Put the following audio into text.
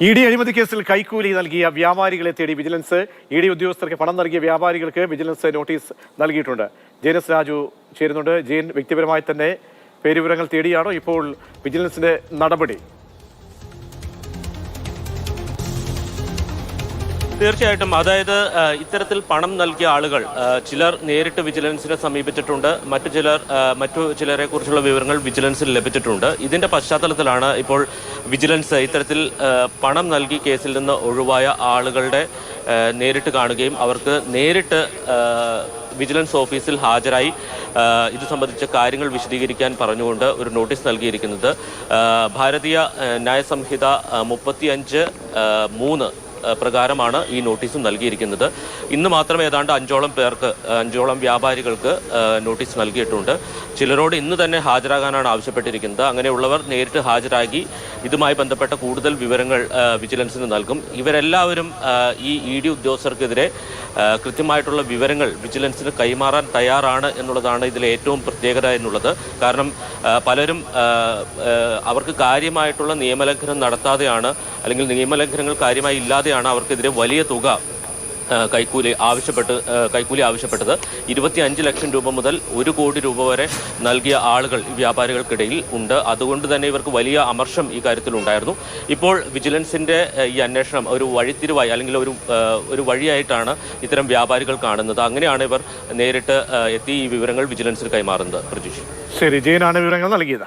ED. അഴിമതി കേസിൽ കൈക്കൂലി നൽകിയ വ്യാപാരികളെ തേടി വിജിലൻസ്. ഇ.ഡി. ഉദ്യോഗസ്ഥർക്ക് പണം നൽകിയ വ്യാപാരികൾക്ക് വിജിലൻസ് നോട്ടീസ് നൽകിയിട്ടുണ്ട്. ജെയിൻ രാജു ചേരുന്നുണ്ട്. ജെയിൻ, വ്യക്തിപരമായി തന്നെ പേരുവിവരങ്ങൾ തേടിയാണോ ഇപ്പോൾ വിജിലൻസിന്റെ നടപടി? തീർച്ചയായിട്ടും. അതായത് ഇത്തരത്തിൽ പണം നൽകിയ ആളുകൾ ചിലർ നേരിട്ട് വിജിലൻസിനെ സമീപിച്ചിട്ടുണ്ട്, മറ്റു ചിലരെ കുറിച്ചുള്ള വിവരങ്ങൾ വിജിലൻസിൽ ലഭിച്ചിട്ടുണ്ട്. ഇതിന്റെ പശ്ചാത്തലത്തിലാണ് ഇപ്പോൾ വിജിലൻസ് ഇത്തരത്തിൽ പണം നൽകി കേസിൽ നിന്ന് ഒഴിവായ ആളുകളുടെ നേരിട്ട് കാണുകയും അവർക്ക് നേരിട്ട് വിജിലൻസ് ഓഫീസിൽ ഹാജരായി ഇത് സംബന്ധിച്ച കാര്യങ്ങൾ വിശദീകരിക്കാൻ പറഞ്ഞുകൊണ്ട് ഒരു നോട്ടീസ് നൽകിയിരിക്കുന്നത്. ഭാരതീയ ന്യായ സംഹിത 35(3) പ്രകാരമാണ് ഈ നോട്ടീസും നൽകിയിരിക്കുന്നത്. ഇന്ന് മാത്രം ഏതാണ്ട് 5ഓളം വ്യാപാരികൾക്ക് നോട്ടീസ് നൽകിയിട്ടുണ്ട്. ചിലരോട് ഇന്ന് തന്നെ ഹാജരാകാനാണ് ആവശ്യപ്പെട്ടിരിക്കുന്നത്. അങ്ങനെയുള്ളവർ നേരിട്ട് ഹാജരാക്കി ഇതുമായി ബന്ധപ്പെട്ട കൂടുതൽ വിവരങ്ങൾ വിജിലൻസിന് നൽകും. ഇവരെല്ലാവരും ഈ ഇ.ഡി. ഉദ്യോഗസ്ഥർക്കെതിരെ കൃത്യമായിട്ടുള്ള വിവരങ്ങൾ വിജിലൻസിന് കൈമാറാൻ തയ്യാറാണ് എന്നുള്ളതാണ് ഇതിലെ ഏറ്റവും പ്രത്യേകത എന്നുള്ളത്. കാരണം പലരും അവർക്ക് കാര്യമായിട്ടുള്ള നിയമലംഘനം നടത്താതെയാണ്, അല്ലെങ്കിൽ നിയമലംഘനങ്ങൾ കാര്യമായി ഇല്ലാതെയാണ് അവർക്കെതിരെ വലിയ തുക കൈക്കൂലി ആവശ്യപ്പെട്ടത്. 25 ലക്ഷം രൂപ മുതൽ 1 കോടി രൂപ വരെ നൽകിയ ആളുകൾ ഈ വ്യാപാരികൾക്കിടയിൽ ഉണ്ട്. അതുകൊണ്ട് തന്നെ ഇവർക്ക് വലിയ അമർഷം ഈ കാര്യത്തിലുണ്ടായിരുന്നു. ഇപ്പോൾ വിജിലൻസിന്റെ ഈ അന്വേഷണം ഒരു വഴിത്തിരിവായി, അല്ലെങ്കിൽ ഒരു വഴിയായിട്ടാണ് ഇത്തരം വ്യാപാരികൾ കാണുന്നത്. അങ്ങനെയാണ് ഇവർ നേരിട്ട് എത്തി ഈ വിവരങ്ങൾ വിജിലൻസിന് കൈമാറുന്നത്. പ്രജീഷ്. ശരി, ജെയിനാണ് വിവരങ്ങൾ നൽകിയത്.